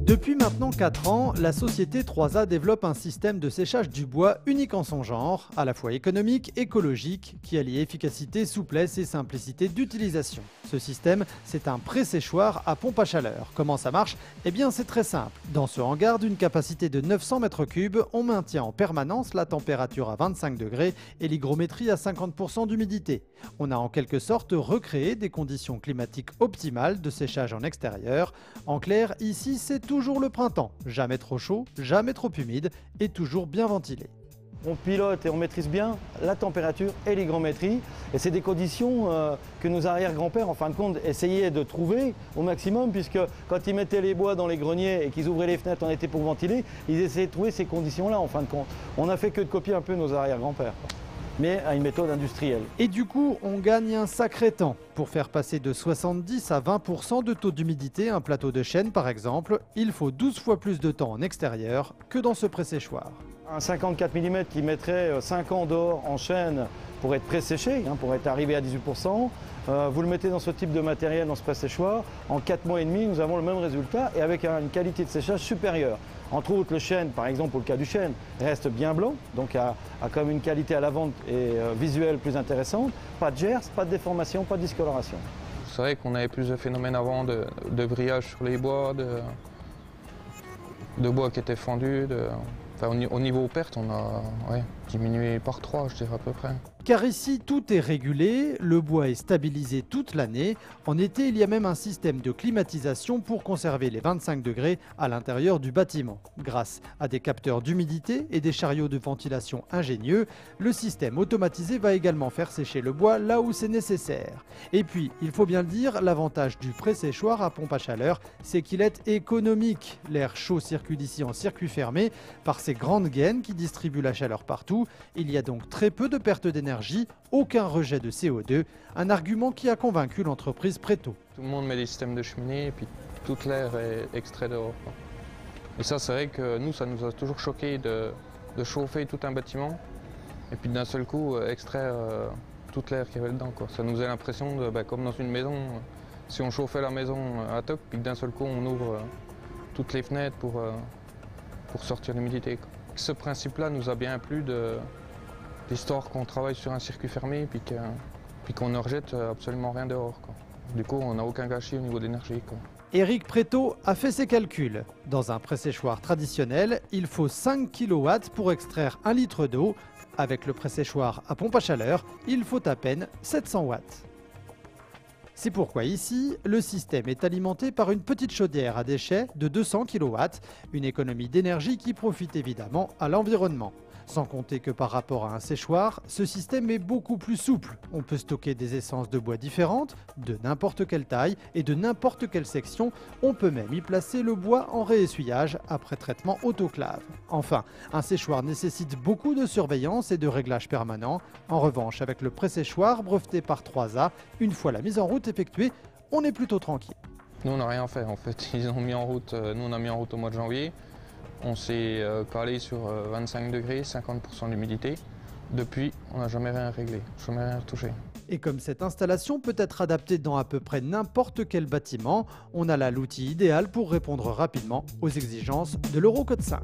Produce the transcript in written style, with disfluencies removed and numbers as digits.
Depuis maintenant 4 ans, la société 3A développe un système de séchage du bois unique en son genre, à la fois économique, écologique, qui allie efficacité, souplesse et simplicité d'utilisation. Ce système, c'est un pré-séchoir à pompe à chaleur. Comment ça marche? Eh bien c'est très simple. Dans ce hangar d'une capacité de 900 m3, on maintient en permanence la température à 25 degrés et l'hygrométrie à 50% d'humidité. On a en quelque sorte recréé des conditions climatiques optimales de séchage en extérieur. En clair, ici c'est toujours le printemps, jamais trop chaud, jamais trop humide et toujours bien ventilé. On pilote et on maîtrise bien la température et l'hygrométrie. Et c'est des conditions que nos arrière-grands-pères, en fin de compte, essayaient de trouver au maximum, puisque quand ils mettaient les bois dans les greniers et qu'ils ouvraient les fenêtres en été pour ventiler, ils essayaient de trouver ces conditions-là, en fin de compte. On n'a fait que de copier un peu nos arrière-grands-pères, mais à une méthode industrielle. Et du coup, on gagne un sacré temps. Pour faire passer de 70 à 20% de taux d'humidité un plateau de chêne par exemple, il faut 12 fois plus de temps en extérieur que dans ce pré-séchoir. Un 54 mm qui mettrait 5 ans dehors en chêne pour être pré-séché, pour être arrivé à 18%, vous le mettez dans ce type de matériel, dans ce pré-séchoir, en 4 mois et demi, nous avons le même résultat et avec une qualité de séchage supérieure. Entre autres, le chêne, par exemple, pour le cas du chêne, reste bien blanc, donc a quand même une qualité à la vente et visuelle plus intéressante. Pas de gerce, pas de déformation, pas de discoloration. C'est vrai qu'on avait plus de phénomènes avant de brillage sur les bois, de bois qui étaient fendus. Enfin, au niveau perte, on a diminué par 3, je dirais à peu près. Car ici, tout est régulé, le bois est stabilisé toute l'année. En été, il y a même un système de climatisation pour conserver les 25 degrés à l'intérieur du bâtiment. Grâce à des capteurs d'humidité et des chariots de ventilation ingénieux, le système automatisé va également faire sécher le bois là où c'est nécessaire. Et puis, il faut bien le dire, l'avantage du pré-séchoir à pompe à chaleur, c'est qu'il est économique. L'air chaud circule ici en circuit fermé par ces grandes gaines qui distribuent la chaleur partout. Il y a donc très peu de perte d'énergie, aucun rejet de CO2, un argument qui a convaincu l'entreprise Preto. Tout le monde met des systèmes de cheminée et puis toute l'air est extrait dehors. Et ça, c'est vrai que nous, ça nous a toujours choqué de chauffer tout un bâtiment et puis d'un seul coup extraire toute l'air qu'il y avait dedans. Ça nous a l'impression, comme dans une maison, si on chauffait la maison à toc, puis que d'un seul coup on ouvre toutes les fenêtres pour sortir l'humidité. Ce principe-là nous a bien plu l'histoire qu'on travaille sur un circuit fermé puis qu'on ne rejette absolument rien dehors. Du coup, on n'a aucun gâchis au niveau d'énergie. Éric Preto a fait ses calculs. Dans un pré-séchoir traditionnel, il faut 5 kW pour extraire 1 litre d'eau. Avec le pré-séchoir à pompe à chaleur, il faut à peine 700 watts. C'est pourquoi ici, le système est alimenté par une petite chaudière à déchets de 200 kW, une économie d'énergie qui profite évidemment à l'environnement. Sans compter que par rapport à un séchoir, ce système est beaucoup plus souple. On peut stocker des essences de bois différentes, de n'importe quelle taille et de n'importe quelle section. On peut même y placer le bois en réessuyage après traitement autoclave. Enfin, un séchoir nécessite beaucoup de surveillance et de réglage permanent. En revanche, avec le pré-séchoir breveté par 3A, une fois la mise en route effectuée, on est plutôt tranquille. Nous, on n'a rien fait en fait. Ils ont mis en route, nous on a mis en route au mois de janvier. On s'est calé sur 25 degrés, 50% d'humidité. Depuis, on n'a jamais rien réglé, jamais rien touché. Et comme cette installation peut être adaptée dans à peu près n'importe quel bâtiment, on a là l'outil idéal pour répondre rapidement aux exigences de l'Eurocode 5.